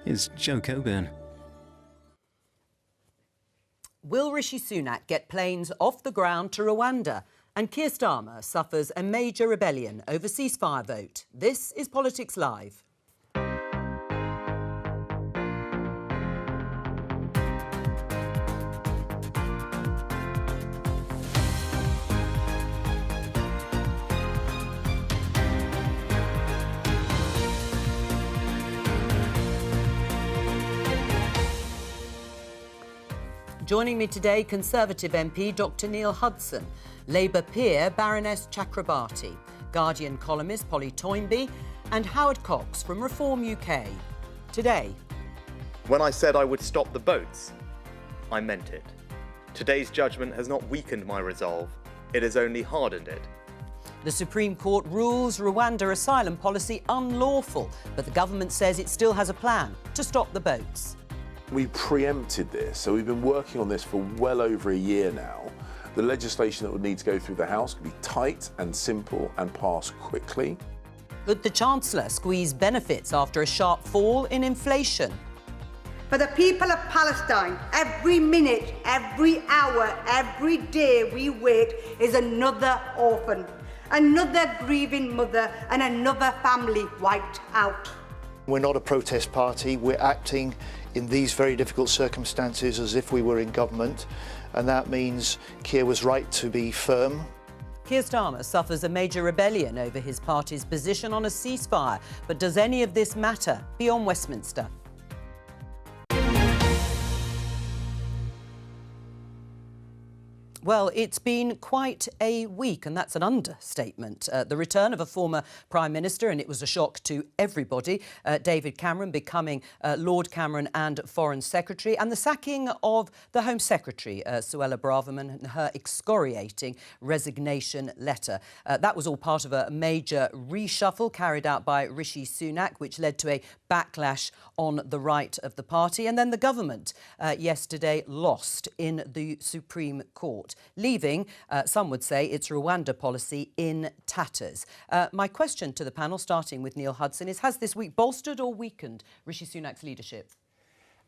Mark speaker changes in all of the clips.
Speaker 1: Here's Jo Coburn.
Speaker 2: Will Rishi Sunak get planes off the ground to Rwanda? And Keir Starmer suffers a major rebellion over ceasefire vote. This is Politics Live. Joining me today, Conservative MP Dr Neil Hudson, Labour peer Baroness Chakrabarti, Guardian columnist Polly Toynbee and Howard Cox from Reform UK. Today.
Speaker 3: When I said I would stop the boats, I meant it. Today's judgment has not weakened my resolve, it has only hardened it.
Speaker 2: The Supreme Court rules Rwanda asylum policy unlawful, but the government says it still has a plan to stop the boats.
Speaker 4: We preempted this, so we've been working on this for well over a year now. The legislation that would need to go through the House could be tight and simple and pass quickly.
Speaker 2: Could the Chancellor squeeze benefits after a sharp fall in inflation?
Speaker 5: For the people of Palestine, every minute, every hour, every day we wait is another orphan, another grieving mother and another family wiped out.
Speaker 6: We're not a protest party, we're acting in these very difficult circumstances as if we were in government, and that means Keir was right to be firm.
Speaker 2: Keir Starmer suffers a major rebellion over his party's position on a ceasefire, but does any of this matter beyond Westminster? Well, it's been quite a week, and that's an understatement. The return of a former Prime Minister, and it was a shock to everybody, David Cameron becoming Lord Cameron and Foreign Secretary, and the sacking of the Home Secretary, Suella Braverman, and her excoriating resignation letter. That was all part of a major reshuffle carried out by Rishi Sunak, which led to a backlash on the right of the party. And then the government yesterday lost in the Supreme Court, leaving, some would say, its Rwanda policy in tatters. My question to the panel, starting with Neil Hudson, is: has this week bolstered or weakened Rishi Sunak's leadership?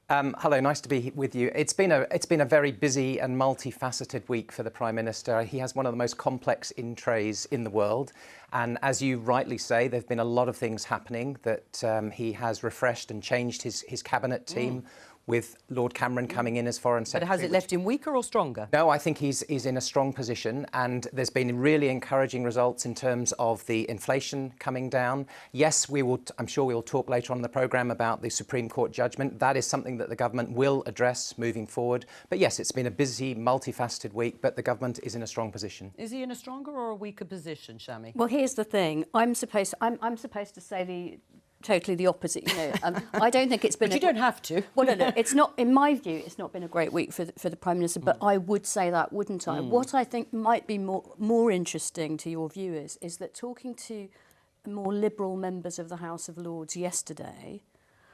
Speaker 7: Hello, nice to be with you. It's been a very busy and multifaceted week for the Prime Minister. He has one of the most complex in-trays in the world. And as you rightly say, there have been a lot of things happening that he has refreshed and changed his cabinet team. With Lord Cameron coming in as Foreign Secretary.
Speaker 2: But has it left him weaker or stronger?
Speaker 7: No, I think he's in a strong position, and there's been really encouraging results in terms of the inflation coming down. Yes, I'm sure we will talk later on in the programme about the Supreme Court judgment. That is something that the government will address moving forward. But yes, it's been a busy, multifaceted week, but the government is in a strong position.
Speaker 2: Is he in a stronger or a weaker position, Shami?
Speaker 8: Well, here's the thing. I'm supposed to say totally the opposite, you know. I don't think it's been.
Speaker 2: But you don't have to.
Speaker 8: Well, no. It's not. In my view, it's not been a great week for the Prime Minister. But I would say that, wouldn't I? What I think might be more interesting to your viewers is that talking to more liberal members of the House of Lords yesterday.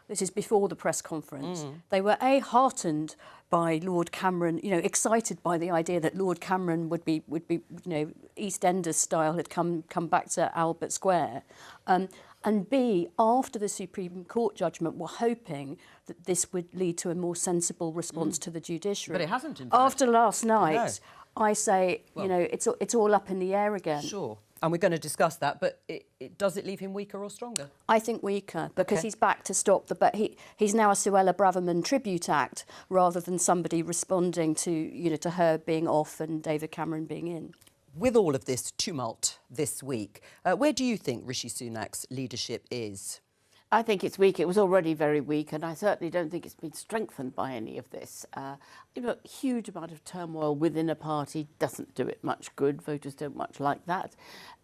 Speaker 8: This is before the press conference. They were heartened by Lord Cameron, excited by the idea that Lord Cameron would be, EastEnders style had come back to Albert Square. And B, after the Supreme Court judgment, were hoping that this would lead to a more sensible response to the judiciary.
Speaker 2: But it hasn't, in fact.
Speaker 8: After last night, I say, it's all up in the air again.
Speaker 2: Sure. And we're going to discuss that, but does it leave him weaker or stronger?
Speaker 8: I think weaker, because he's back to stop but he's now a Suella Braverman tribute act rather than somebody responding to, to her being off and David Cameron being in.
Speaker 2: With all of this tumult this week, where do you think Rishi Sunak's leadership is?
Speaker 9: I think it's weak. It was already very weak, and I certainly don't think it's been strengthened by any of this. A huge amount of turmoil within a party doesn't do it much good. Voters don't much like that.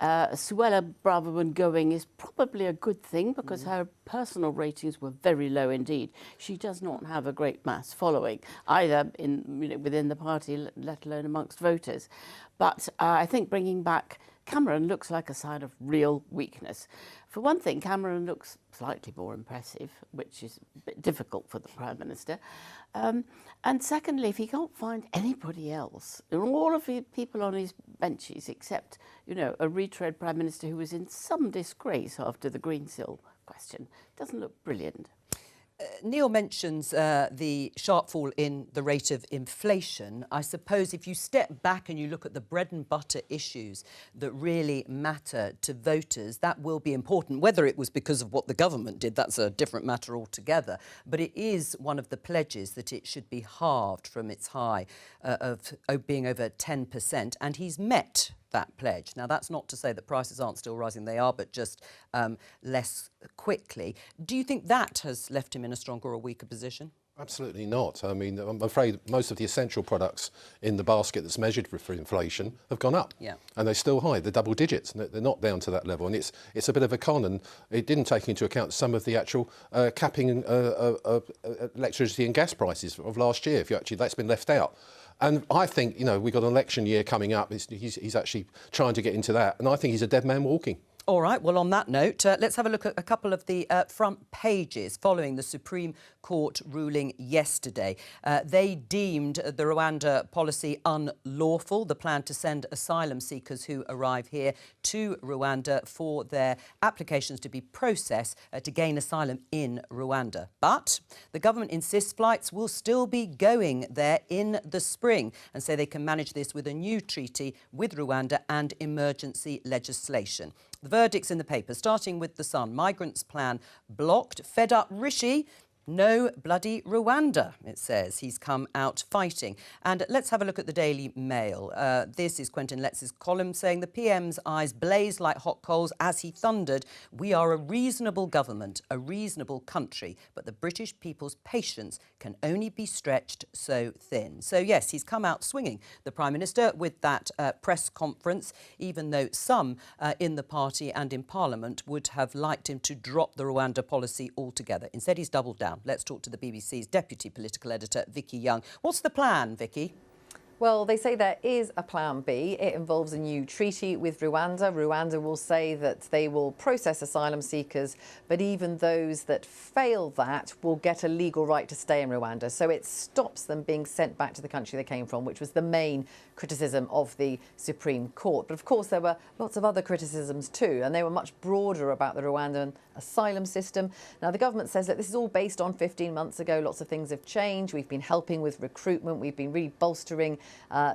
Speaker 9: Suella Braverman going is probably a good thing because her personal ratings were very low indeed. She does not have a great mass following, either within the party, let alone amongst voters. But I think bringing back Cameron looks like a sign of real weakness. For one thing, Cameron looks slightly more impressive, which is a bit difficult for the Prime Minister. And secondly, if he can't find anybody else, all of the people on his benches, except, a retread Prime Minister who was in some disgrace after the Greensill question, doesn't look brilliant.
Speaker 2: Neil mentions the sharp fall in the rate of inflation. I suppose if you step back and you look at the bread and butter issues that really matter to voters, that will be important. Whether it was because of what the government did, that's a different matter altogether. But it is one of the pledges that it should be halved from its high of being over 10%. And he's met that pledge. Now, that's not to say that prices aren't still rising. They are, but just less quickly. Do you think that has left him in a stronger or weaker position?
Speaker 1: Absolutely not. I mean, I'm afraid most of the essential products in the basket that's measured for inflation have gone up.
Speaker 2: Yeah.
Speaker 1: And they're still high. They're double digits. They're not down to that level. And it's a bit of a con. And it didn't take into account some of the actual capping electricity and gas prices of last year. That's been left out. And I think, we've got an election year coming up. He's actually trying to get into that. And I think he's a dead man walking.
Speaker 2: All right, well, on that note, let's have a look at a couple of the front pages following the Supreme Court ruling yesterday. They deemed the Rwanda policy unlawful, the plan to send asylum seekers who arrive here to Rwanda for their applications to be processed to gain asylum in Rwanda. But the government insists flights will still be going there in the spring and say they can manage this with a new treaty with Rwanda and emergency legislation. The verdict's in the paper, starting with The Sun. Migrants' plan blocked. Fed up Rishi. No bloody Rwanda, it says. He's come out fighting. And let's have a look at the Daily Mail. This is Quentin Letz's column saying the PM's eyes blazed like hot coals as he thundered, "We are a reasonable government, a reasonable country, but the British people's patience can only be stretched so thin." So, yes, he's come out swinging, the Prime Minister, with that press conference, even though some in the party and in Parliament would have liked him to drop the Rwanda policy altogether. Instead, he's doubled down. Let's talk to the BBC's Deputy Political Editor, Vicky Young. What's the plan, Vicky?
Speaker 10: Well, they say there is a plan B. It involves a new treaty with Rwanda. Rwanda will say that they will process asylum seekers, but even those that fail that will get a legal right to stay in Rwanda. So it stops them being sent back to the country they came from, which was the main criticism of the Supreme Court. But of course, there were lots of other criticisms too, and they were much broader about the Rwandan asylum system. Now, the government says that this is all based on 15 months ago. Lots of things have changed. We've been helping with recruitment. We've been really bolstering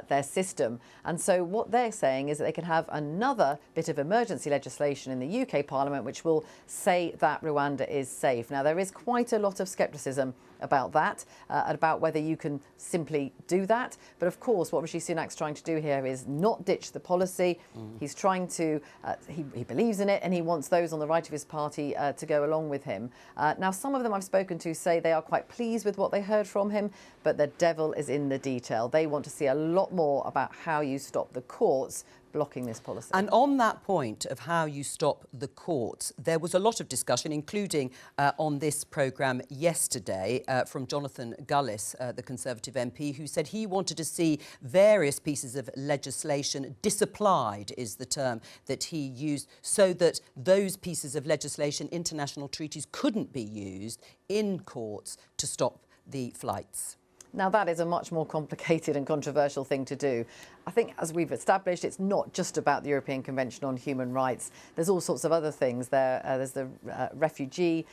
Speaker 10: their system. And so what they're saying is that they can have another bit of emergency legislation in the UK Parliament which will say that Rwanda is safe. Now, there is quite a lot of scepticism about that, about whether you can simply do that. But of course, what Rishi Sunak's trying to do here is not ditch the policy. He's trying to, he believes in it, and he wants those on the right of his party to go along with him. Now, some of them I've spoken to say they are quite pleased with what they heard from him, but the devil is in the detail. They want to see a lot more about how you stop the courts blocking this policy.
Speaker 2: And on that point of how you stop the courts, there was a lot of discussion, including on this programme yesterday, from Jonathan Gullis, the Conservative MP, who said he wanted to see various pieces of legislation disapplied, is the term that he used, so that those pieces of legislation, international treaties, couldn't be used in courts to stop the flights.
Speaker 10: Now, that is a much more complicated and controversial thing to do. I think, as we've established, it's not just about the European Convention on Human Rights. There's all sorts of other things. There's the refugee,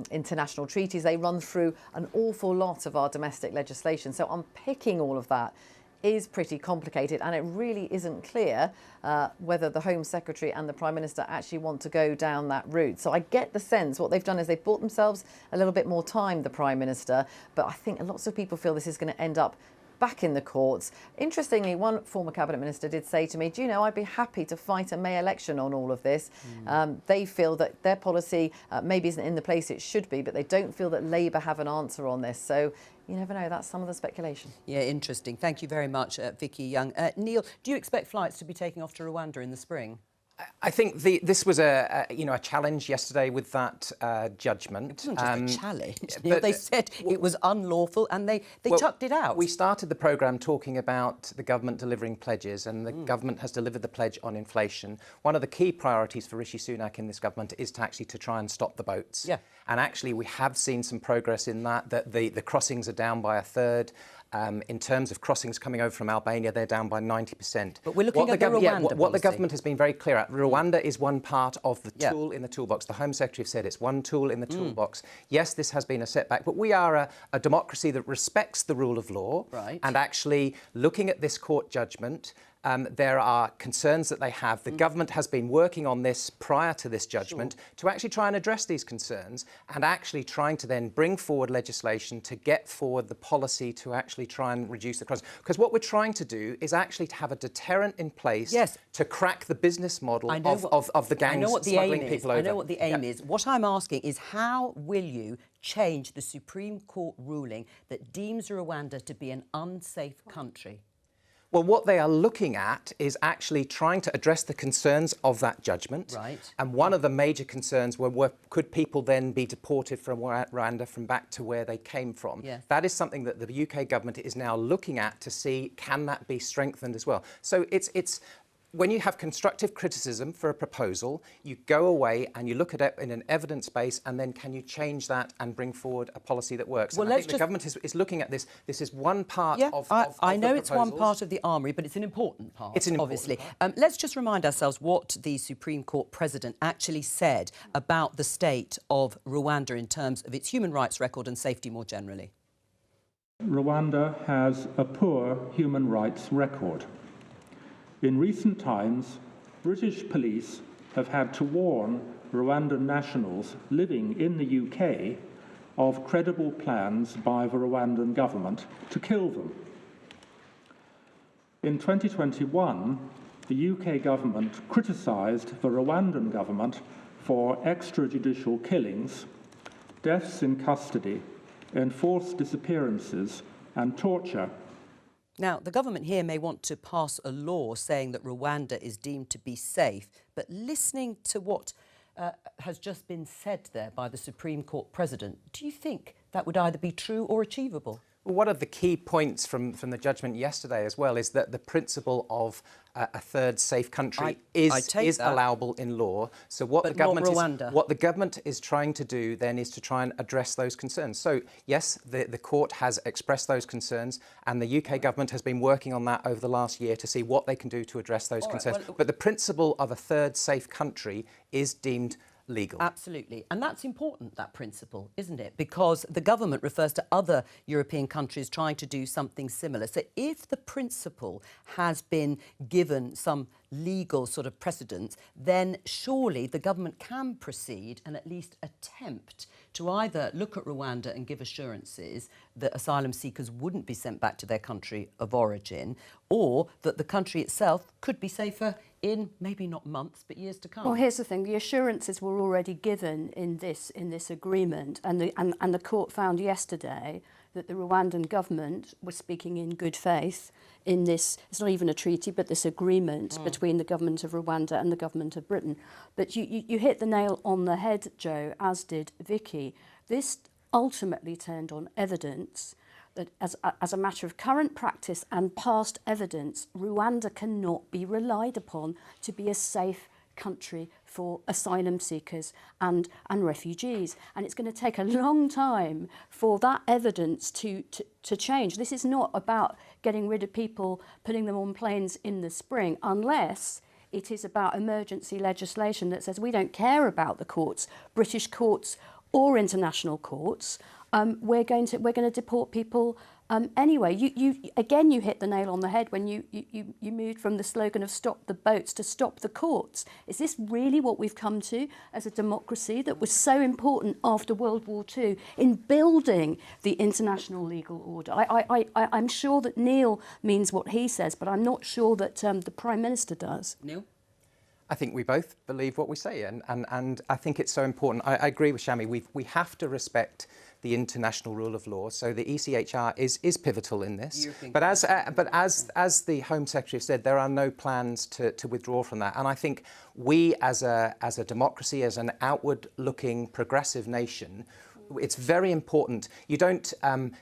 Speaker 10: international treaties. They run through an awful lot of our domestic legislation. So unpicking all of that is pretty complicated, and it really isn't clear whether the Home Secretary and the Prime Minister actually want to go down that route. So I get the sense what they've done is they've bought themselves a little bit more time, the Prime Minister, but I think lots of people feel this is going to end up back in the courts. Interestingly, one former Cabinet Minister did say to me, do you know, I'd be happy to fight a May election on all of this. They feel that their policy maybe isn't in the place it should be, but they don't feel that Labour have an answer on this. So you never know, that's some of the speculation.
Speaker 2: Yeah, interesting. Thank you very much, Vicky Young. Neil, do you expect flights to be taking off to Rwanda in the spring?
Speaker 7: I think this was a challenge yesterday with that judgment.
Speaker 2: It wasn't just a challenge. But they said it was unlawful, and they chucked it out.
Speaker 7: We started the programme talking about the government delivering pledges, and the government has delivered the pledge on inflation. One of the key priorities for Rishi Sunak in this government is to try and stop the boats.
Speaker 2: Yeah.
Speaker 7: And actually, we have seen some progress in that. The crossings are down by a third. In terms of crossings coming over from Albania, they're down by 90%.
Speaker 2: But we're looking at the Rwanda
Speaker 7: what the
Speaker 2: policy.
Speaker 7: government has been very clear at, Rwanda is one part of the tool in the toolbox. The Home Secretary said it's one tool in the toolbox. Yes, this has been a setback, but we are a democracy that respects the rule of law.
Speaker 2: Right.
Speaker 7: And actually, looking at this court judgment, there are concerns that they have. The government has been working on this prior to this judgment to actually try and address these concerns, and actually trying to then bring forward legislation to get forward the policy to actually try and reduce the crisis. Because what we're trying to do is actually to have a deterrent in place to crack the business model of the gangs smuggling people over.
Speaker 2: I know what the aim is. What I'm asking is, how will you change the Supreme Court ruling that deems Rwanda to be an unsafe country?
Speaker 7: Well, what they are looking at is actually trying to address the concerns of that judgment.
Speaker 2: Right.
Speaker 7: And one of the major concerns were could people then be deported from Rwanda from back to where they came from?
Speaker 2: Yes.
Speaker 7: That is something that the UK government is now looking at to see, can that be strengthened as well? So it's when you have constructive criticism for a proposal, you go away and you look at it in an evidence base, and then can you change that and bring forward a policy that works?
Speaker 2: Well,
Speaker 7: and I think the government is looking at this. This is one part of
Speaker 2: I know
Speaker 7: the
Speaker 2: it's one
Speaker 7: proposals.
Speaker 2: part of the armoury, but it's an important part,
Speaker 7: It's an important
Speaker 2: obviously.
Speaker 7: part.
Speaker 2: Let's just remind ourselves what the Supreme Court President actually said about the state of Rwanda in terms of its human rights record and safety more generally.
Speaker 11: Rwanda has a poor human rights record. In recent times, British police have had to warn Rwandan nationals living in the UK of credible plans by the Rwandan government to kill them. In 2021, the UK government criticised the Rwandan government for extrajudicial killings, deaths in custody, enforced disappearances, and torture.
Speaker 2: Now, the government here may want to pass a law saying that Rwanda is deemed to be safe, but listening to what has just been said there by the Supreme Court President, do you think that would either be true or achievable?
Speaker 7: Well, one of the key points from the judgment yesterday as well is that the principle of a third safe country is allowable in law. So what the government is trying to do then is to try and address those concerns. So yes, the court has expressed those concerns, and the UK government has been working on that over the last year to see what they can do to address those concerns. But the principle of a third safe country is deemed legal.
Speaker 2: Absolutely. And that's important, that principle, isn't it? Because the government refers to other European countries trying to do something similar. So if the principle has been given some legal sort of precedence, then surely the government can proceed and at least attempt to either look at Rwanda and give assurances that asylum seekers wouldn't be sent back to their country of origin, or that the country itself could be safer in maybe not months, but years to come.
Speaker 8: Well, here's the thing: the assurances were already given in this agreement, and the court found yesterday that the Rwandan government was speaking in good faith in this. It's not even a treaty, but this agreement between the government of Rwanda and the government of Britain. But you hit the nail on the head, Joe, as did Vicky. This ultimately turned on evidence that as a matter of current practice and past evidence, Rwanda cannot be relied upon to be a safe country for asylum seekers and refugees. And it's going to take a long time for that evidence to change. This is not about getting rid of people, putting them on planes in the spring, unless it is about emergency legislation that says we don't care about the courts, British courts or international courts. We're going to deport people anyway. You hit the nail on the head when you moved from the slogan of "Stop the boats" to "Stop the courts." Is this really what we've come to as a democracy that was so important after World War II in building the international legal order? I'm sure that Neil means what he says, but I'm not sure that the Prime Minister does.
Speaker 2: Neil?
Speaker 7: I think we both believe what we say, and I think it's so important. I agree with Shami. We have to respect the international rule of law. So the ECHR is pivotal in this. But as the Home Secretary said, there are no plans to withdraw from that. And I think we, as a democracy, as an outward-looking progressive nation, it's very important. You don't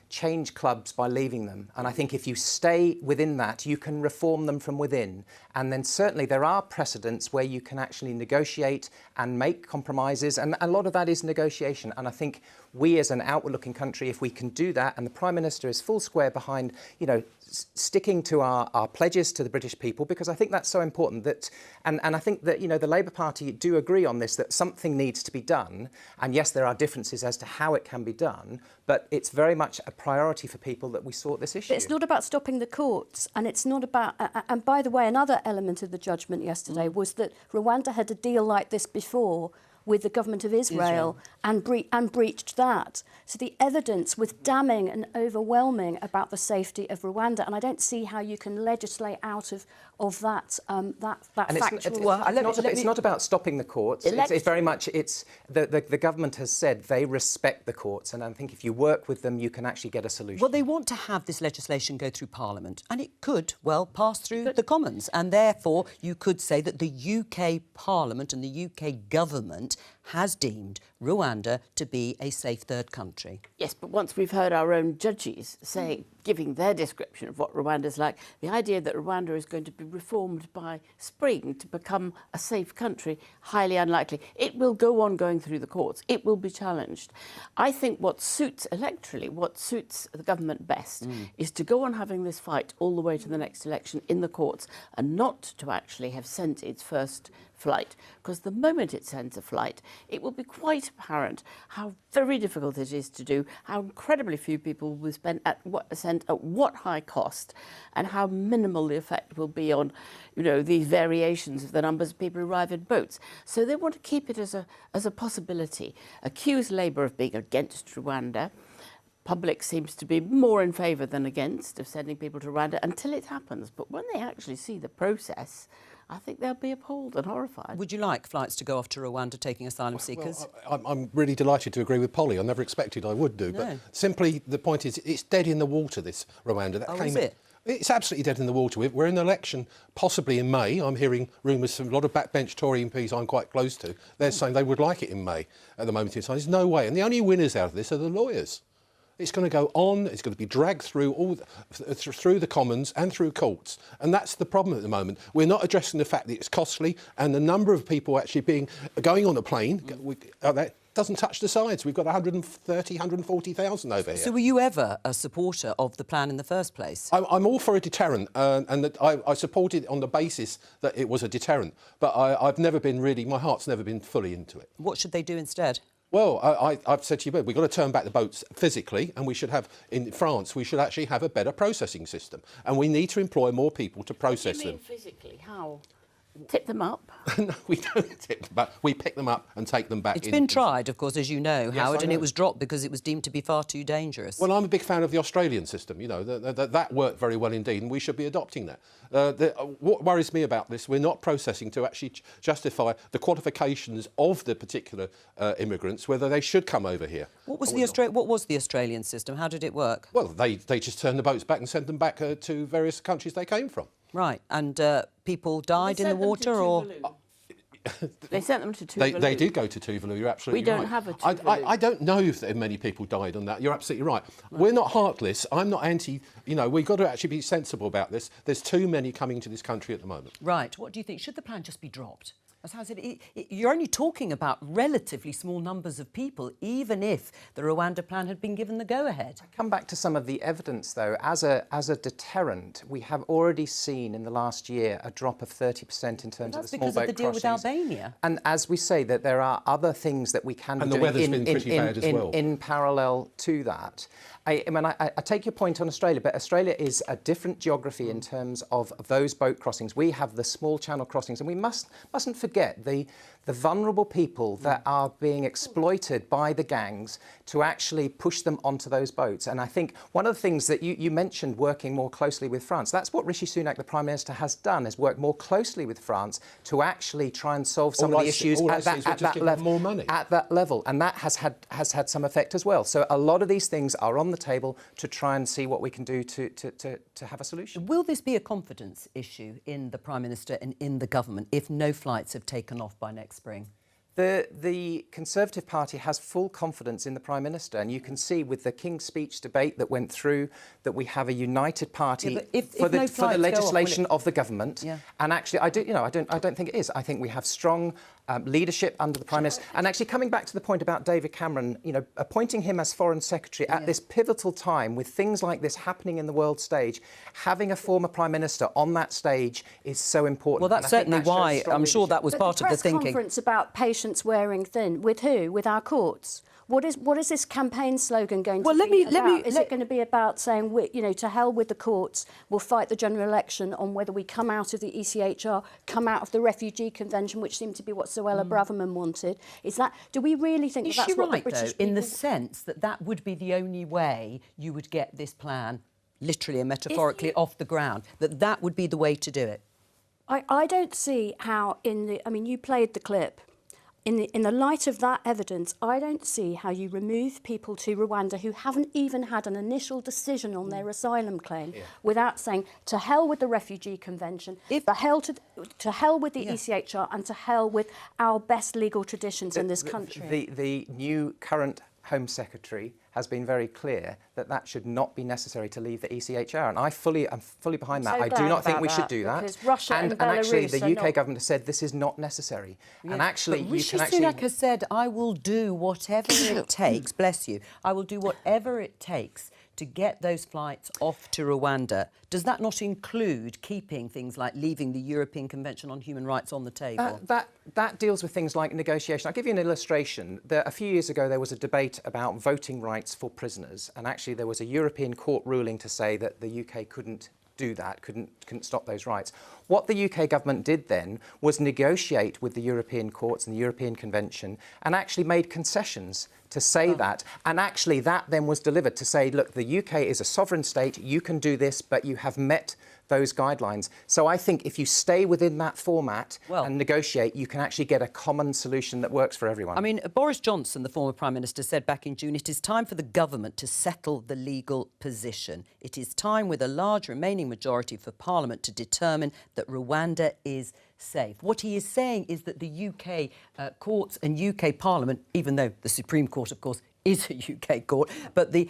Speaker 7: change clubs by leaving them. And I think if you stay within that, you can reform them from within. And then certainly there are precedents where you can actually negotiate and make compromises. And a lot of that is negotiation. And I think we as an outward-looking country, if we can do that, and the Prime Minister is full square behind, sticking to our pledges to the British people, because I think that's so important. That, and I think that, the Labour Party do agree on this, that something needs to be done. And yes, there are differences as to how it can be done, but it's very much a priority for people that we sort this issue.
Speaker 8: But it's not about stopping the courts, and it's not about... and by the way, another element of the judgment yesterday was that Rwanda had a deal like this before with the government of Israel. And breached that. So the evidence was damning and overwhelming about the safety of Rwanda, and I don't see how you can legislate out of that factual...
Speaker 7: It's not about stopping the courts. It's very much, the government has said they respect the courts, and I think if you work with them, you can actually get a solution.
Speaker 2: Well, they want to have this legislation go through Parliament, and it could, well, pass through the Commons, and therefore you could say that the UK Parliament and the UK government has deemed Rwanda to be a safe third country.
Speaker 9: Yes, but once we've heard our own judges giving their description of what Rwanda's like, the idea that Rwanda is going to be reformed by spring to become a safe country, highly unlikely. It will go on going through the courts. It will be challenged. I think what suits electorally, what suits the government best, is to go on having this fight all the way to the next election in the courts, and not to actually have sent its first flight, because the moment it sends a flight, it will be quite apparent how very difficult it is to do, how incredibly few people will be sent at what high cost, and how minimal the effect will be on, these variations of the numbers of people who arrive in boats. So they want to keep it as a possibility. Accuse Labour of being against Rwanda. Public seems to be more in favour than against of sending people to Rwanda until it happens. But when they actually see the process, I think they'll be appalled and horrified.
Speaker 2: Would you like flights to go off to Rwanda taking asylum seekers?
Speaker 1: Well, I'm really delighted to agree with Polly. I never expected I would do. No. But simply the point is, it's dead in the water, this Rwanda.
Speaker 2: Is it?
Speaker 1: It's absolutely dead in the water. We're in an election, possibly in May. I'm hearing rumours from a lot of backbench Tory MPs I'm quite close to. They're saying they would like it in May at the moment in time. There's no way. And the only winners out of this are the lawyers. It's going to go on, it's going to be dragged through through the Commons and through courts. And that's the problem at the moment. We're not addressing the fact that it's costly, and the number of people actually going on a plane, that doesn't touch the sides. We've got 130, 140,000 over here.
Speaker 2: So were you ever a supporter of the plan in the first place?
Speaker 1: I'm all for a deterrent, and that I supported it on the basis that it was a deterrent. But I've never been really, my heart's never been fully into it.
Speaker 2: What should they do instead?
Speaker 1: Well, I've said to you, we've got to turn back the boats physically, and we should have, in France, we should actually have a better processing system. And we need to employ more people to process them.
Speaker 9: What do you mean physically? How? Tip them up?
Speaker 1: No, we don't tip them up. We pick them up and take them back.
Speaker 2: It's been tried, of course, as you know,
Speaker 1: Yes,
Speaker 2: Howard,
Speaker 1: I
Speaker 2: and
Speaker 1: know.
Speaker 2: it was dropped because it was deemed to be far too dangerous.
Speaker 1: Well, I'm a big fan of the Australian system. That worked very well indeed, and we should be adopting that. What worries me about this, we're not processing to actually justify the qualifications of the particular immigrants, whether they should come over here.
Speaker 2: What was the Australian system? How did it work?
Speaker 1: Well, they just turned the boats back and sent them back to various countries they came from.
Speaker 2: Right, and people died in the water, or...?
Speaker 9: They sent them to Tuvalu.
Speaker 1: They did go to Tuvalu, you're absolutely right.
Speaker 9: We don't have a Tuvalu.
Speaker 1: I don't know if many people died on that, you're absolutely right. We're not heartless, I'm not anti... we've got to actually be sensible about this. There's too many coming into this country at the moment.
Speaker 2: Right, what do you think? Should the plan just be dropped? You're only talking about relatively small numbers of people, even if the Rwanda plan had been given the go-ahead.
Speaker 7: I come back to some of the evidence, though. As a deterrent, we have already seen in the last year a drop of 30% in terms of the small boat crossings.
Speaker 2: That's because of the deal with Albania.
Speaker 7: And as we say, that there are other things that we can be doing
Speaker 1: the weather's been pretty bad as well.
Speaker 7: In parallel to that. I take your point on Australia, but Australia is a different geography in terms of those boat crossings. We have the small channel crossings, and we mustn't forget the vulnerable people that are being exploited by the gangs to actually push them onto those boats. And I think one of the things that you mentioned, working more closely with France, that's what Rishi Sunak, the Prime Minister, has done, is work more closely with France to actually try and solve some of the issues at that level. And that has had some effect as well. So a lot of these things are on the table to try and see what we can do to have a solution.
Speaker 2: Will this be a confidence issue in the Prime Minister and in the government if no flights have taken off by next spring?
Speaker 7: The Conservative Party has full confidence in the Prime Minister, and you can see with the King's Speech debate that went through that we have a united party for the legislation of the government.
Speaker 2: Yeah.
Speaker 7: And actually, I don't think it is. I think we have strong leadership under the Prime Minister. And actually, coming back to the point about David Cameron, appointing him as Foreign Secretary at this pivotal time with things like this happening in the world stage, having a former Prime Minister on that stage is so important.
Speaker 2: Well, that's certainly why I'm sure that was part of the thinking.
Speaker 8: The press conference about patience wearing thin, with who? With our courts? What is this campaign slogan going to be about? Is it going to be about saying, to hell with the courts, we'll fight the general election on whether we come out of the ECHR, come out of the Refugee Convention, which seemed to be what Suella Braverman wanted? Do we really think that's what the British people...
Speaker 2: in the sense that would be the only way you would get this plan, literally and metaphorically, off the ground, that would be the way to do it?
Speaker 8: I don't see how you played the clip. In the light of that evidence, I don't see how you remove people to Rwanda who haven't even had an initial decision on their asylum claim without saying, to hell with the Refugee Convention, to hell with the ECHR, and to hell with our best legal traditions in this country.
Speaker 7: The new current Home Secretary has been very clear that should not be necessary to leave the ECHR, and I'm fully behind that. I do not think we should do that.
Speaker 8: Because Russia and
Speaker 7: actually, the UK
Speaker 8: not...
Speaker 7: government has said this is not necessary.
Speaker 2: Yeah.
Speaker 7: And actually,
Speaker 2: but Sunak has said, "I will do whatever it takes." Bless you. I will do whatever it takes to get those flights off to Rwanda. Does that not include keeping things like leaving the European Convention on Human Rights on the table?
Speaker 7: That deals with things like negotiation. I'll give you an illustration. A few years ago, there was a debate about voting rights for prisoners, and actually there was a European court ruling to say that the UK couldn't do that, couldn't stop those rights. What the UK government did then was negotiate with the European courts and the European Convention and actually made concessions to say that. And actually that then was delivered to say, look, the UK is a sovereign state, you can do this, but you have met those guidelines. So I think if you stay within that format and negotiate, you can actually get a common solution that works for everyone.
Speaker 2: I mean, Boris Johnson, the former Prime Minister, said back in June, it is time for the government to settle the legal position. It is time, with a large remaining majority, for Parliament to determine that Rwanda is safe. What he is saying is that the UK courts and UK Parliament, even though the Supreme Court, of course, is a UK court, but the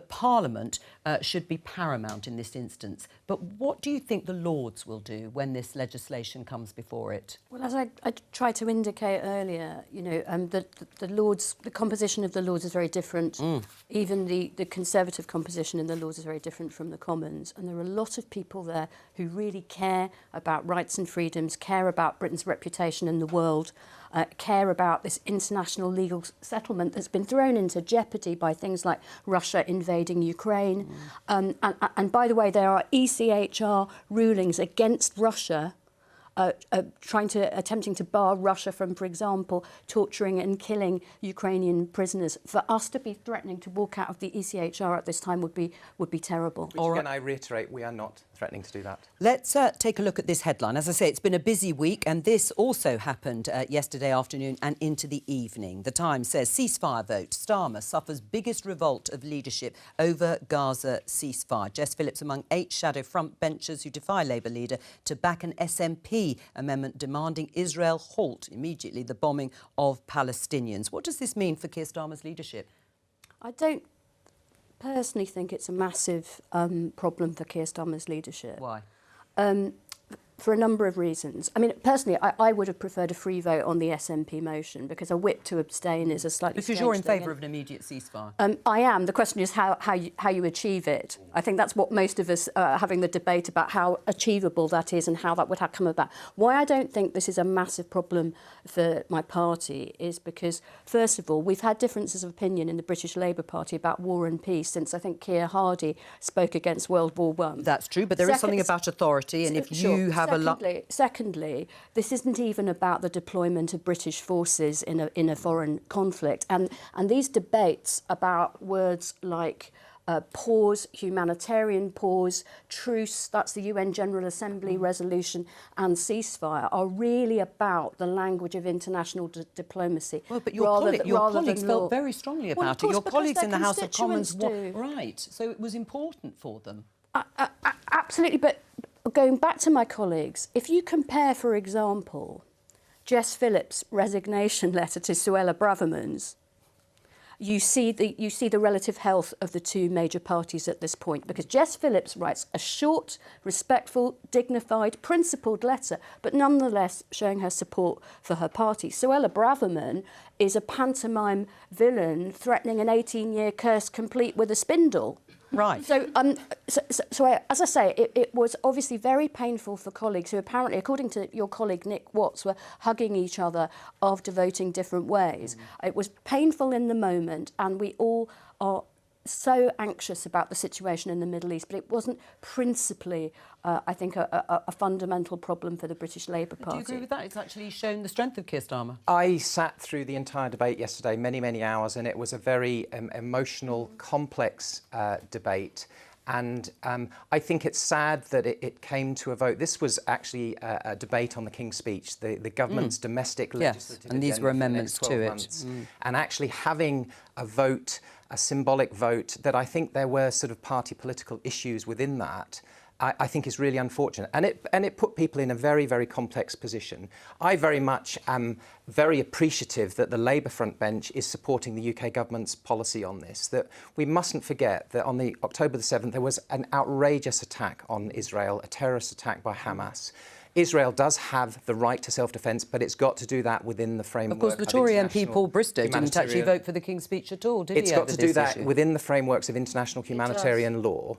Speaker 2: Parliament should be paramount in this instance. But what do you think the Lords will do when this legislation comes before it?
Speaker 8: Well, as I tried to indicate earlier, the Lords, the composition of the Lords is very different. Even the Conservative composition in the Lords is very different from the Commons. And there are a lot of people there who really care about rights and freedoms, care about Britain's reputation in the world, care about this international legal settlement that's been thrown into jeopardy by things like Russia invading Ukraine. And by the way, there are ECHR rulings against Russia, attempting to bar Russia from, for example, torturing and killing Ukrainian prisoners. For us to be threatening to walk out of the ECHR at this time would be terrible.
Speaker 7: Which again, I reiterate, we are not threatening to do that.
Speaker 2: Let's take a look at this headline. As I say, it's been a busy week, and this also happened yesterday afternoon and into the evening. The Times says, ceasefire vote. Starmer suffers biggest revolt of leadership over Gaza ceasefire. Jess Phillips among 8 shadow frontbenchers who defy Labour leader to back an SNP amendment demanding Israel halt immediately the bombing of Palestinians. What does this mean for Keir Starmer's leadership?
Speaker 8: I don't personally think it's a massive problem for Keir Starmer's leadership.
Speaker 2: Why?
Speaker 8: For a number of reasons. I mean, personally, I would have preferred a free vote on the SNP motion because a whip to abstain is a slightly
Speaker 2: Because you're in favour of an immediate ceasefire.
Speaker 8: I am. The question is how you achieve it. I think that's what most of us are having the debate about, how achievable that is and how that would have come about. Why I don't think this is a massive problem for my party is because, first of all, we've had differences of opinion in the British Labour Party about war and peace since I think Keir Hardie spoke against World War I.
Speaker 2: That's true, but there is something about authority, and if you have
Speaker 8: Secondly, this isn't even about the deployment of British forces in a foreign conflict. And these debates about words like pause, humanitarian pause, truce, that's the UN General Assembly resolution, and ceasefire are really about the language of international diplomacy.
Speaker 2: Well, but your colleagues felt very strongly about it. Your colleagues in the House of Commons were right. So it was important for them.
Speaker 8: Absolutely, but going back to my colleagues, if you compare, for example, Jess Phillips' resignation letter to Suella Braverman's, you see the relative health of the two major parties at this point, because Jess Phillips writes a short, respectful, dignified, principled letter, but nonetheless showing her support for her party. Suella Braverman is a pantomime villain threatening an 18-year curse complete with a spindle.
Speaker 2: Right.
Speaker 8: So as I say, it was obviously very painful for colleagues who apparently, according to your colleague Nick Watts, were hugging each other after voting different ways. It was painful in the moment, and we all are so anxious about the situation in the Middle East, but it wasn't principally, I think, a fundamental problem for the British Labour Party.
Speaker 2: Do you agree with that? It's actually shown the strength of Keir Starmer.
Speaker 7: I sat through the entire debate yesterday, many, many hours, and it was a very emotional, complex debate. And I think it's sad that it came to a vote. This was actually a debate on the King's Speech, the government's domestic legislative
Speaker 2: and these were amendments to it.
Speaker 7: And actually having a vote, a symbolic vote, that I think there were sort of party political issues within that, I think is really unfortunate. And it put people in a very, very complex position. I very much am very appreciative that the Labour front bench is supporting the UK government's policy on this, that we mustn't forget that on the October the 7th, there was an outrageous attack on Israel, a terrorist attack by Hamas. Israel does have the right to self-defence, but it's got to do that within the framework of
Speaker 2: Of course, the Tory MP Paul Bristow didn't actually vote for the King's Speech at all, did he?
Speaker 7: It's got to do that within the frameworks of international humanitarian law.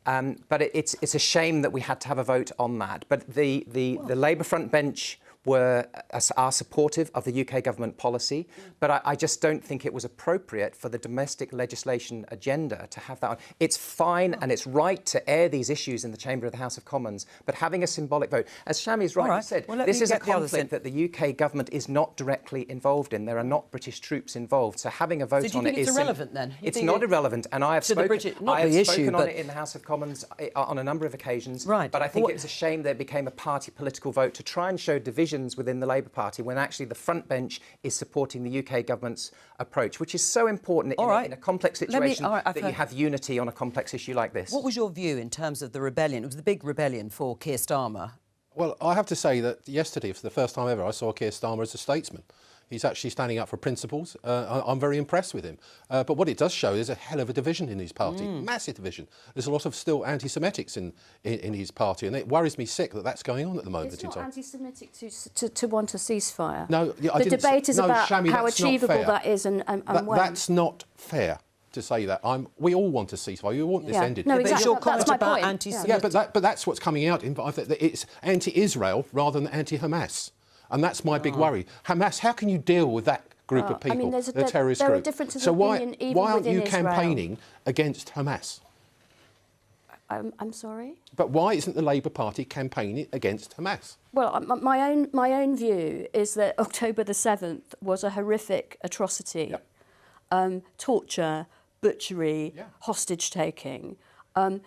Speaker 7: But it's a shame that we had to have a vote on that. But the Labour front bench are supportive of the UK government policy, but I just don't think it was appropriate for the domestic legislation agenda to have that on. It's fine and it's right to air these issues in the chamber of the House of Commons, but having a symbolic vote, as Shami's rightly said, this is a conflict that the UK government is not directly involved in. There are not British troops involved, so having a vote on it is...
Speaker 2: So do you think it's irrelevant then?
Speaker 7: It's not irrelevant, and I have spoken on it in the House of Commons on a number of occasions, but I think it's a shame that it became a party political vote to try and show division within the Labour Party when actually the front bench is supporting the UK government's approach, which is so important in a complex situation that you have unity on a complex issue like this.
Speaker 2: What was your view in terms of the rebellion? It was the big rebellion for Keir Starmer.
Speaker 1: Well, I have to say that yesterday, for the first time ever, I saw Keir Starmer as a statesman. He's actually standing up for principles. I'm very impressed with him. But what it does show is a hell of a division in his party, massive division. There's a lot of still anti-Semitics in his party, and it worries me sick that that's going on at the moment.
Speaker 8: It's not anti-Semitic to want a ceasefire.
Speaker 1: No,
Speaker 8: the debate is about
Speaker 1: Shami,
Speaker 8: how achievable that is and when.
Speaker 1: That's not fair to say that. We all want a ceasefire. We all want this ended.
Speaker 8: No, exactly.
Speaker 2: Your comment about anti-Semitic.
Speaker 1: Yeah, but that's what's coming out. It's anti-Israel rather than anti-Hamas. And that's my big worry. Hamas, how can you deal with that group of people, the terrorist group?
Speaker 8: So
Speaker 1: why aren't you campaigning against Hamas?
Speaker 8: I'm sorry?
Speaker 1: But why isn't the Labour Party campaigning against Hamas?
Speaker 8: Well, my own view is that October the 7th was a horrific atrocity. Torture, butchery, hostage-taking, and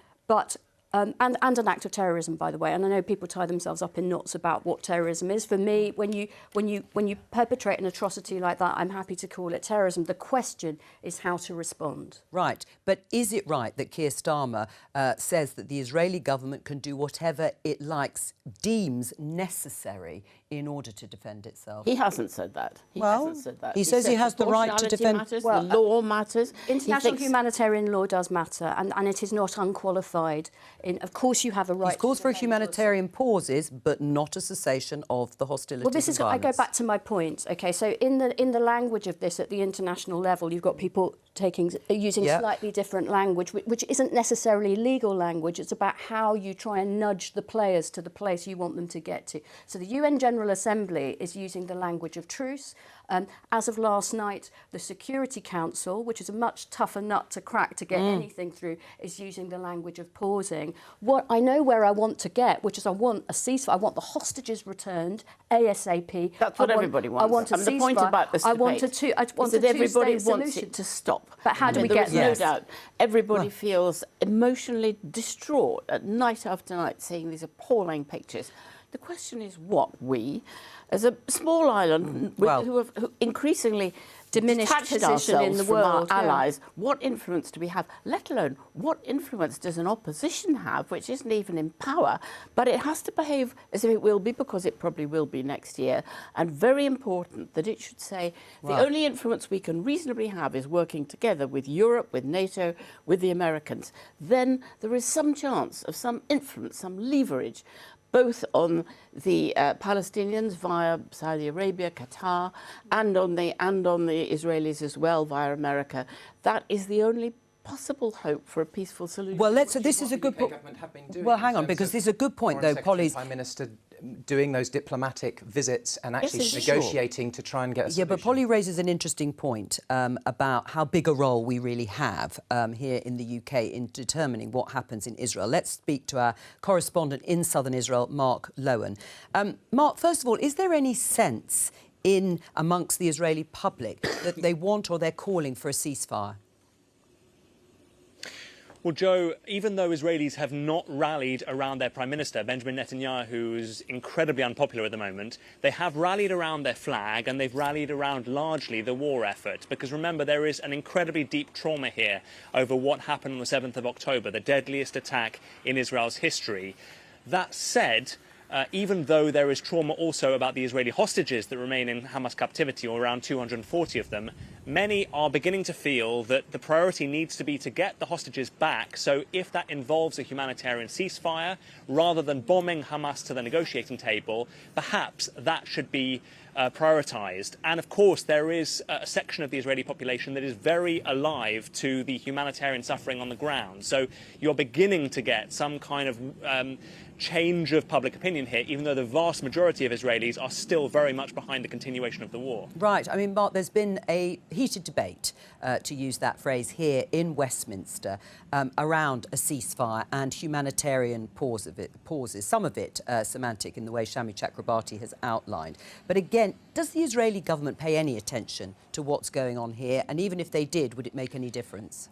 Speaker 8: an act of terrorism, by the way. And I know people tie themselves up in knots about what terrorism is. For me, when you perpetrate an atrocity like that, I'm happy to call it terrorism. The question is how to respond.
Speaker 2: Right. But is it right that Keir Starmer says that the Israeli government can do whatever it likes, deems necessary in order to defend itself?
Speaker 9: He hasn't said that. He hasn't said that.
Speaker 2: He says he has the right to defend...
Speaker 9: Matters, the law matters.
Speaker 8: International humanitarian law does matter, and it is not unqualified. Of course you have a right...
Speaker 2: He calls for humanitarian pauses, but not a cessation of the hostilities.
Speaker 8: Well, this is... I go back to my point. OK, so in the language of this at the international level, you've got people using slightly different language, which isn't necessarily legal language. It's about how you try and nudge the players to the place you want them to get to. So the UN General Assembly is using the language of truce. As of last night, the Security Council, which is a much tougher nut to crack to get anything through, is using the language of pausing. What I know where I want to get, which is I want a ceasefire. I want the hostages returned ASAP.
Speaker 9: That's what everybody wants.
Speaker 8: I want a ceasefire.
Speaker 9: The point about this debate
Speaker 8: is
Speaker 9: that everybody wants it to stop.
Speaker 8: But how do we get there?
Speaker 9: There's no doubt. Everybody feels emotionally distraught at night after night seeing these appalling pictures. The question is what we, as a small island who increasingly
Speaker 8: diminished
Speaker 9: detached
Speaker 8: position in the
Speaker 9: from
Speaker 8: world.
Speaker 9: our allies, what influence do we have? Let alone what influence does an opposition have, which isn't even in power, but it has to behave as if it will be, because it probably will be next year. And very important that it should say the only influence we can reasonably have is working together with Europe, with NATO, with the Americans. Then there is some chance of some influence, some leverage, both on the Palestinians via Saudi Arabia, Qatar, and on the Israelis as well via America. That is the only possible hope for a peaceful solution.
Speaker 2: Well, this is a good point. Well, hang on, because this is a good point, though, Polly's
Speaker 7: Prime Minister doing those diplomatic visits and actually negotiating to try and get a solution.
Speaker 2: Yeah, but Polly raises an interesting point about how big a role we really have here in the UK in determining what happens in Israel. Let's speak to our correspondent in southern Israel, Mark Lowen. Mark, first of all, is there any sense amongst the Israeli public that they want or they're calling for a ceasefire?
Speaker 12: Well, Jo, even though Israelis have not rallied around their Prime Minister, Benjamin Netanyahu, who's incredibly unpopular at the moment, they have rallied around their flag and they've rallied around largely the war effort. Because remember, there is an incredibly deep trauma here over what happened on the 7th of October, the deadliest attack in Israel's history. That said, even though there is trauma also about the Israeli hostages that remain in Hamas captivity, or around 240 of them, many are beginning to feel that the priority needs to be to get the hostages back. So if that involves a humanitarian ceasefire, rather than bombing Hamas to the negotiating table, perhaps that should be prioritised. And of course, there is a section of the Israeli population that is very alive to the humanitarian suffering on the ground. So you're beginning to get some kind of change of public opinion here, even though the vast majority of Israelis are still very much behind the continuation of the war.
Speaker 2: Right. I mean, Mark, there's been a heated debate, to use that phrase, here in Westminster around a ceasefire and humanitarian pauses, some of it semantic in the way Shami Chakrabarti has outlined. But again, does the Israeli government pay any attention to what's going on here? And even if they did, would it make any difference?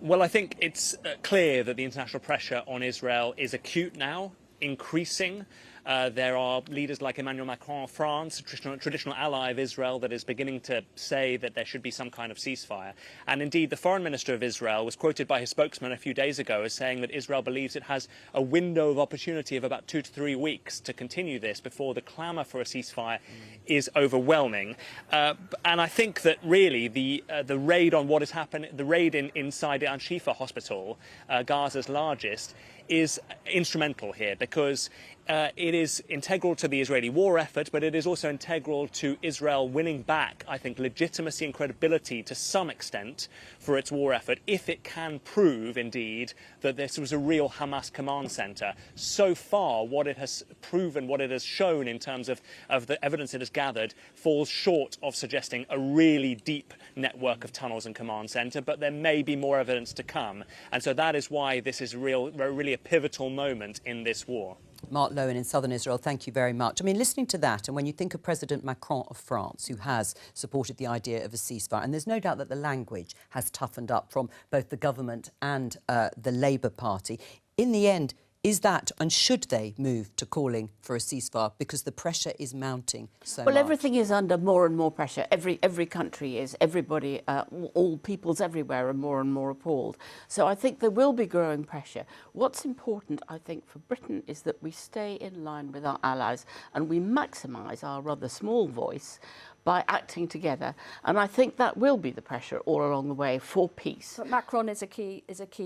Speaker 12: Well, I think it's clear that the international pressure on Israel is acute now, increasing. There are leaders like Emmanuel Macron of France, a traditional ally of Israel, that is beginning to say that there should be some kind of ceasefire. And indeed, the foreign minister of Israel was quoted by his spokesman a few days ago as saying that Israel believes it has a window of opportunity of about 2 to 3 weeks to continue this before the clamour for a ceasefire is overwhelming. And I think that really the raid on what has happened, the raid inside the Al-Shifa hospital, Gaza's largest, is instrumental here, because it is integral to the Israeli war effort, but it is also integral to Israel winning back, I think, legitimacy and credibility to some extent for its war effort, if it can prove, indeed, that this was a real Hamas command centre. So far, what it has proven, what it has shown in terms of the evidence it has gathered, falls short of suggesting a really deep network of tunnels and command centre, but there may be more evidence to come. And so that is why this is really a pivotal moment in this war.
Speaker 2: Mark Lowen in southern Israel, thank you very much. I mean, listening to that, and when you think of President Macron of France, who has supported the idea of a ceasefire, and there's no doubt that the language has toughened up from both the government and the Labour Party, in the end, is that, and should they move to calling for a ceasefire, because the pressure is mounting so much?
Speaker 9: Well, everything is under more and more pressure. Every country is. Everybody, all peoples everywhere are more and more appalled. So I think there will be growing pressure. What's important, I think, for Britain is that we stay in line with our allies and we maximise our rather small voice by acting together, and I think that will be the pressure all along the way for peace.
Speaker 8: But Macron is a key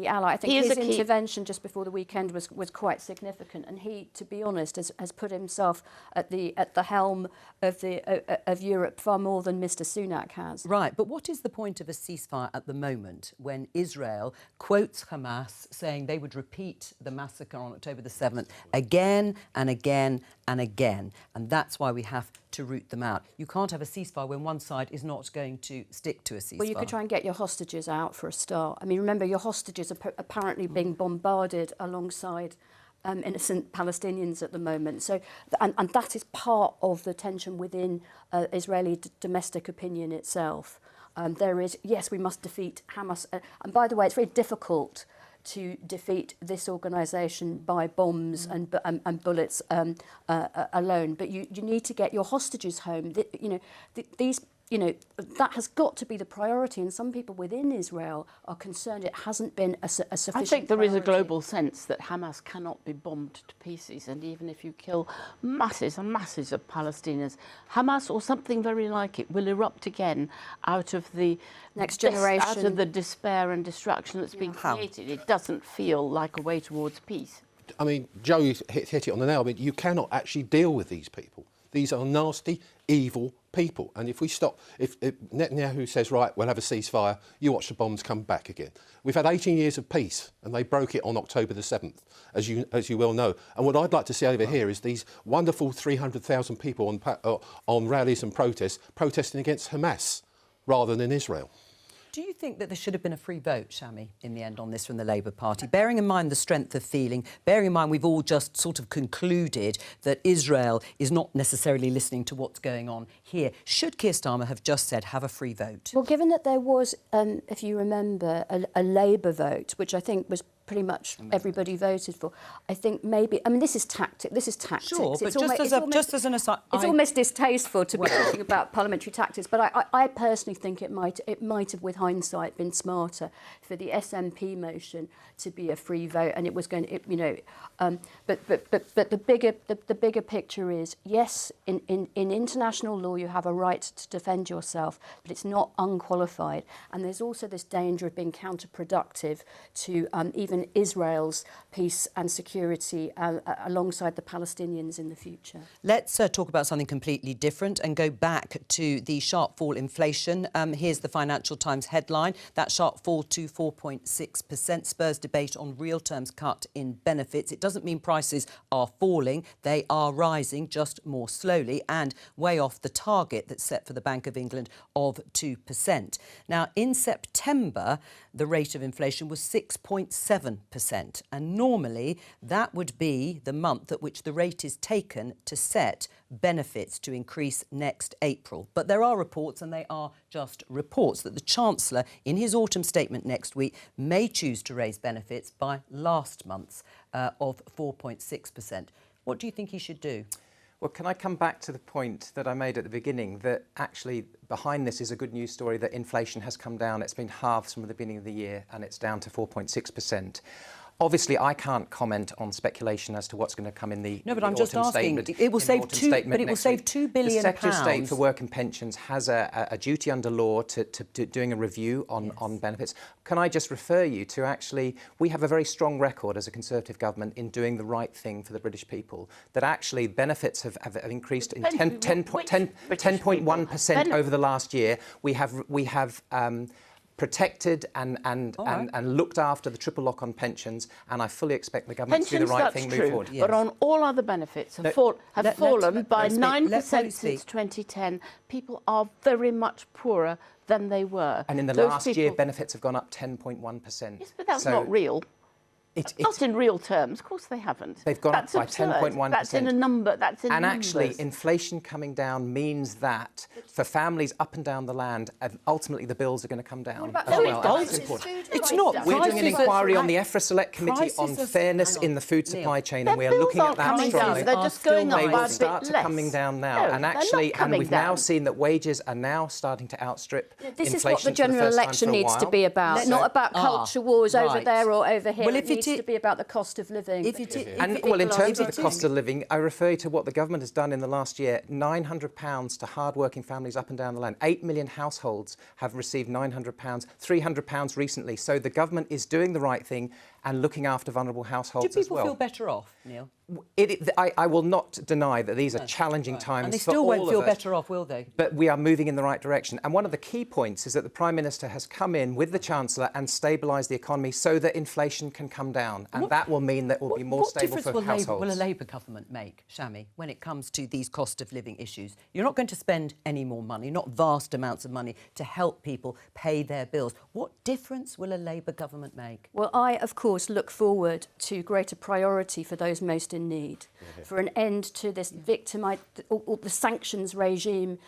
Speaker 8: ally. I think his intervention just before the weekend was quite significant, and he, to be honest, has put himself at the helm of Europe far more than Mr. Sunak has.
Speaker 2: Right, but what is the point of a ceasefire at the moment when Israel quotes Hamas saying they would repeat the massacre on October the 7th again and again and again, and that's why we have to root them out? You can't have a ceasefire when one side is not going to stick to a ceasefire.
Speaker 8: Well, you could try and get your hostages out for a start. I mean, remember, your hostages are apparently being bombarded alongside innocent Palestinians at the moment. So, and that is part of the tension within Israeli domestic opinion itself. There is, yes, we must defeat Hamas. And by the way, it's very difficult to defeat this organisation by bombs and bullets alone. But you need to get your hostages home. These you know, that has got to be the priority, and some people within Israel are concerned it hasn't been a sufficient
Speaker 9: I think there
Speaker 8: priority.
Speaker 9: is a global sense that Hamas cannot be bombed to pieces, and even if you kill masses and masses of Palestinians, Hamas or something very like it will erupt again out of the
Speaker 8: next generation,
Speaker 9: out of the despair and destruction that's been created. It doesn't feel like a way towards peace.
Speaker 1: I mean, Joe hit it on the nail. I mean, you cannot actually deal with these people. These are nasty, evil people. And if we stop, if Netanyahu says, right, we'll have a ceasefire, you watch the bombs come back again. We've had 18 years of peace, and they broke it on October the 7th, as you well know. And what I'd like to see over here is these wonderful 300,000 people on rallies and protests protesting against Hamas rather than Israel.
Speaker 2: Do you think that there should have been a free vote, Shami, in the end on this from the Labour Party? Bearing in mind the strength of feeling, bearing in mind we've all just sort of concluded that Israel is not necessarily listening to what's going on here, should Keir Starmer have just said have a free vote?
Speaker 8: Well, given that there was, if you remember, a Labour vote, which I think was pretty much everybody voted for. I think maybe, I mean, this is tactics.
Speaker 2: Sure, but just as an aside,
Speaker 8: it's almost distasteful to be talking about parliamentary tactics. But I personally think it might have, with hindsight, been smarter for the SNP motion to be a free vote, and it was going to, but the bigger picture is, yes, in international law you have a right to defend yourself, but it's not unqualified, and there's also this danger of being counterproductive to even Israel's peace and security alongside the Palestinians in the future. Let's
Speaker 2: talk about something completely different and go back to the sharp fall inflation. Here's the Financial Times headline. That sharp fall to 4.6% spurs debate on real terms cut in benefits. It doesn't mean prices are falling. They are rising, just more slowly, and way off the target that's set for the Bank of England of 2%. Now, in September, the rate of inflation was 6.7%, and normally that would be the month at which the rate is taken to set benefits to increase next April. But there are reports, and they are just reports, that the Chancellor, in his autumn statement next week, may choose to raise benefits by last month's of 4.6%. What do you think he should do?
Speaker 7: Well, can I come back to the point that I made at the beginning, that actually behind this is a good news story, that inflation has come down. It's been halved from the beginning of the year, and it's down to 4.6%. Obviously, I can't comment on speculation as to what's going to come in the
Speaker 2: No, but I'm just asking.
Speaker 7: It will save
Speaker 2: £2 billion.
Speaker 7: The Secretary of State for Work and Pensions has a duty under law to doing a review on benefits. Can I just refer you to actually, we have a very strong record as a Conservative government in doing the right thing for the British people. That actually benefits have increased in 10.1% over the last year. We have protected and looked after the triple lock on pensions, and I fully expect the government to do the right thing moving forward.
Speaker 9: But on all other benefits have fallen by 9% since 2010. People are very much poorer than they were.
Speaker 7: And in the last year, benefits have gone up 10.1%.
Speaker 9: Yes, but that's not real. Not in real terms, of course they haven't.
Speaker 7: They've gone up by 10.1%.
Speaker 9: That's in a number. That's in
Speaker 7: and
Speaker 9: numbers.
Speaker 7: Actually, inflation coming down means that for families up and down the land, ultimately the bills are going to come down.
Speaker 9: What about
Speaker 7: That's important.
Speaker 2: It's not.
Speaker 7: We're doing an inquiry on the EFRA Select Committee on fairness in the food supply chain, and we are looking at that strongly.
Speaker 9: They're just going up
Speaker 7: They
Speaker 9: by
Speaker 7: will
Speaker 9: a bit
Speaker 7: start to
Speaker 9: less.
Speaker 7: coming down now,
Speaker 9: No,
Speaker 7: and actually, and we've
Speaker 9: down.
Speaker 7: now seen that wages are now starting to outstrip
Speaker 8: This
Speaker 7: inflation.
Speaker 8: is what the general election needs to be about, not about culture wars over there or over here.
Speaker 2: Well,
Speaker 8: it needs to be about the cost of living.
Speaker 7: In terms of the cost of living, I refer you to what the government has done in the last year. £900 to hard-working families up and down the land. 8 million households have received £900, £300 recently. So the government is doing the right thing and looking after vulnerable households as well.
Speaker 2: Do people feel better off, Neil?
Speaker 7: I will not deny that these are challenging times.
Speaker 2: And they still won't feel better off, will they?
Speaker 7: But we are moving in the right direction. And one of the key points is that the Prime Minister has come in with the Chancellor and stabilised the economy so that inflation can come down. And that will mean that it will be more stable for households.
Speaker 2: What difference will a Labour government make, Shami, when it comes to these cost of living issues? You're not going to spend any more money, not vast amounts of money, to help people pay their bills. What difference will a Labour government make?
Speaker 8: Well, I, of course, look forward to greater priority for those most in in need, for an end to this or the sanctions regime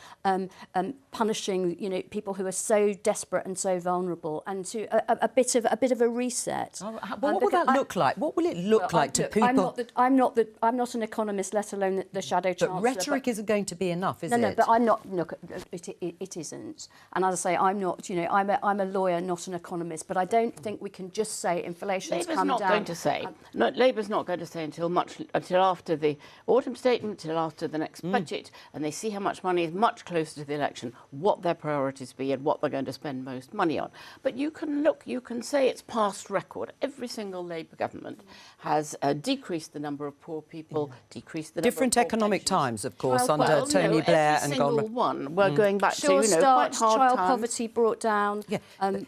Speaker 8: punishing, you know, people who are so desperate and so vulnerable, and to a bit of a reset.
Speaker 2: What will that look like? What will it look like to people?
Speaker 8: I'm not an economist, let alone the shadow chancellor.
Speaker 2: But rhetoric isn't going to be enough, is it?
Speaker 8: No, but I'm not. Look, it isn't. And as I say, I'm not. You know, I'm a lawyer, not an economist. But I don't think we can just say inflation's come down.
Speaker 9: Labour's not going to say. No, Labour's not going to say until after the autumn statement, until after the next budget, and they see how much money is much closer to the election, what their priorities be and what they're going to spend most money on. But you can say it's past record. Every single Labour government has decreased the number of poor people, decreased the number
Speaker 2: different
Speaker 9: of poor
Speaker 2: economic
Speaker 9: pensions.
Speaker 2: times, of course, under Tony Blair
Speaker 9: every
Speaker 2: and
Speaker 9: single
Speaker 2: gone.
Speaker 9: one. We're going back
Speaker 8: Sure
Speaker 9: to,
Speaker 8: starts,
Speaker 9: quite hard
Speaker 8: child
Speaker 9: times.
Speaker 8: poverty brought down,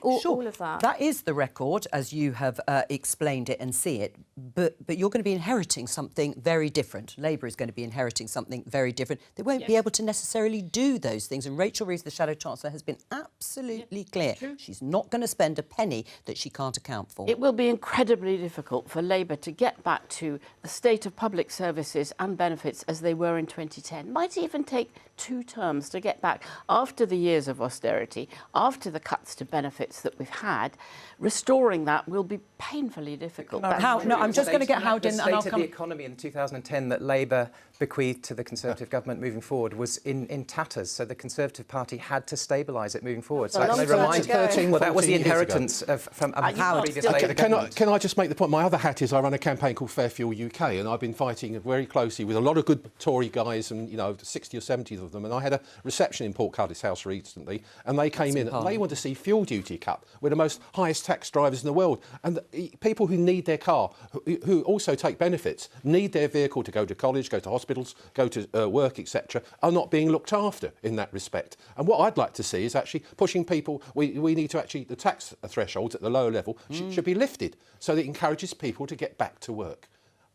Speaker 8: all of that.
Speaker 2: That is the record, as you have explained it and see it. But you're going to be inheriting something very different. Labour is going to be inheriting something very different. They won't be able to necessarily do those things. And Rachel Reeves, the Shadow Chancellor, has been absolutely clear. She's not going to spend a penny that she can't account for.
Speaker 9: It will be incredibly difficult for Labour to get back to the state of public services and benefits as they were in 2010. Might even take 2 terms to get back after the years of austerity, after the cuts to benefits that we've had. Restoring that will be painfully difficult.
Speaker 2: I'm just going to get Howden,
Speaker 7: and I'll come. The state of the economy in 2010 that Labour bequeathed to the Conservative government moving forward was in tatters. So the Conservative Party had to stabilise it moving forward. So can I remind you, well, that was the inheritance from previous Labour government.
Speaker 1: Can I just make the point? My other hat is I run a campaign called Fair Fuel UK, and I've been fighting very closely with a lot of good Tory guys, and 60 or 70 of them. And I had a reception in Portcullis House recently, and they came in and they want to see fuel duty cut. We're the most highest tax drivers in the world, and people who need their car, who also take benefits, need their vehicle to go to college, go to hospitals, go to work, etc., are not being looked after in that respect. And what I'd like to see is actually pushing people. We need to actually, the tax thresholds at the lower level should be lifted so that it encourages people to get back to work.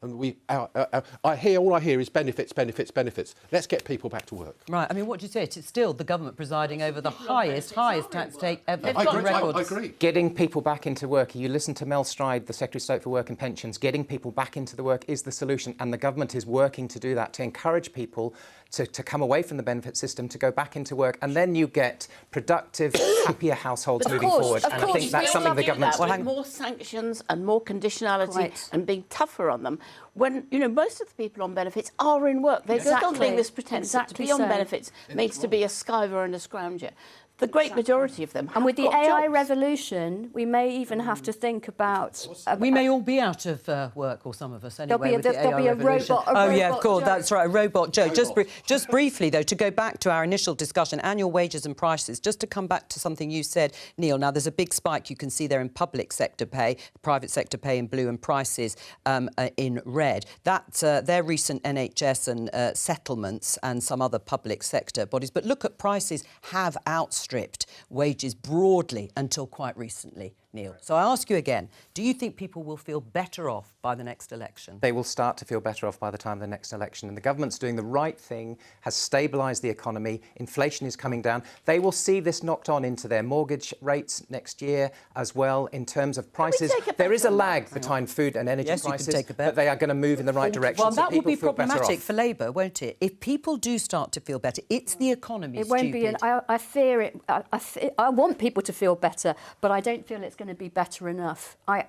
Speaker 1: And all I hear is benefits, benefits, benefits. Let's get people back to work.
Speaker 2: Right. I mean, what do you say? It's still the government presiding over the highest tax take ever.
Speaker 1: I agree.
Speaker 7: Getting people back into work. You listen to Mel Stride, the Secretary of State for Work and Pensions. Getting people back into the work is the solution, and the government is working to do that, to encourage people to come away from the benefit system, to go back into work, and then you get productive, happier households moving forward. And I think that's something the government's doing.
Speaker 9: More sanctions and more conditionality and being tougher on them. When, most of the people on benefits are in work. They're still doing this pretence that to be on benefits means to be a skiver and a scrounger. The great majority of them.
Speaker 8: And with the AI revolution, we may even have to think about...
Speaker 2: we may all be out of work, or some of us anyway,
Speaker 8: there'll be a robot.
Speaker 2: Yeah, of course, that's right, a robot Joe. Just briefly, though, to go back to our initial discussion, annual wages and prices, just to come back to something you said, Neil. Now, there's a big spike you can see there in public sector pay, private sector pay in blue, and prices in red. That's their recent NHS and settlements and some other public sector bodies. But look at prices have outstripped wages broadly until quite recently, Neil. So I ask you again, do you think people will feel better off by the next election?
Speaker 7: They will start to feel better off by the time of the next election. And the government's doing the right thing, has stabilised the economy, inflation is coming down. They will see this knocked on into their mortgage rates next year as well in terms of prices. There is a lag between food and energy prices, but they are going to move in the right direction.
Speaker 2: Well, that will be problematic for Labour, won't it? If people do start to feel better, it's the economy.
Speaker 8: It won't be. I fear it. I want people to feel better, but I don't feel it's going to be better enough. I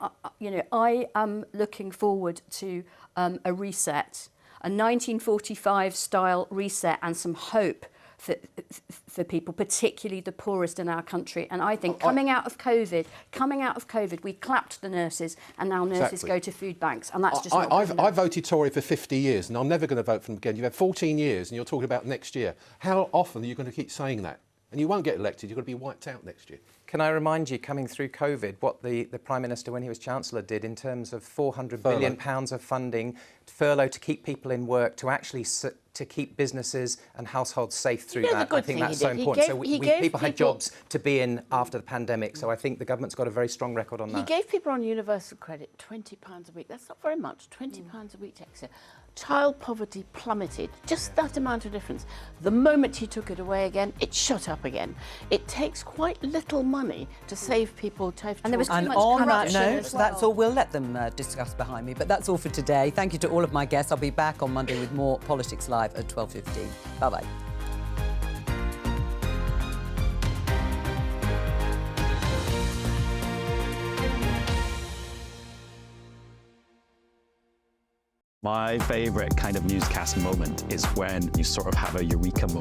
Speaker 8: am looking forward to a reset, a 1945-style reset, and some hope for people, particularly the poorest in our country. And I think coming out of COVID, we clapped the nurses, and now nurses go to food banks, and that's just not
Speaker 1: I voted Tory for 50 years, and I'm never going to vote for them again. You've had 14 years, and you're talking about next year. How often are you going to keep saying that? And you won't get elected. You're going to be wiped out next year.
Speaker 7: Can I remind you, coming through COVID, what the Prime Minister, when he was Chancellor, did in terms of £400 billion of funding, furlough to keep people in work, to actually to keep businesses and households safe through that. I think that's so important. People had jobs to be in after the pandemic, so I think the government's got a very strong record on that.
Speaker 9: He gave people on universal credit £20 a week. That's not very much, £20 a week extra. Child poverty plummeted, just that amount of difference. The moment he took it away again, it shot up again. It takes quite little money to save people.
Speaker 8: And there was too
Speaker 2: And
Speaker 8: much
Speaker 2: on that
Speaker 8: corruption
Speaker 2: note,
Speaker 8: as well.
Speaker 2: that's all. We'll let them discuss behind me. But that's all for today. Thank you to all of my guests. I'll be back on Monday with more Politics Live at 12:15. Bye-bye.
Speaker 13: My favourite kind of newscast moment is when you sort of have a eureka moment.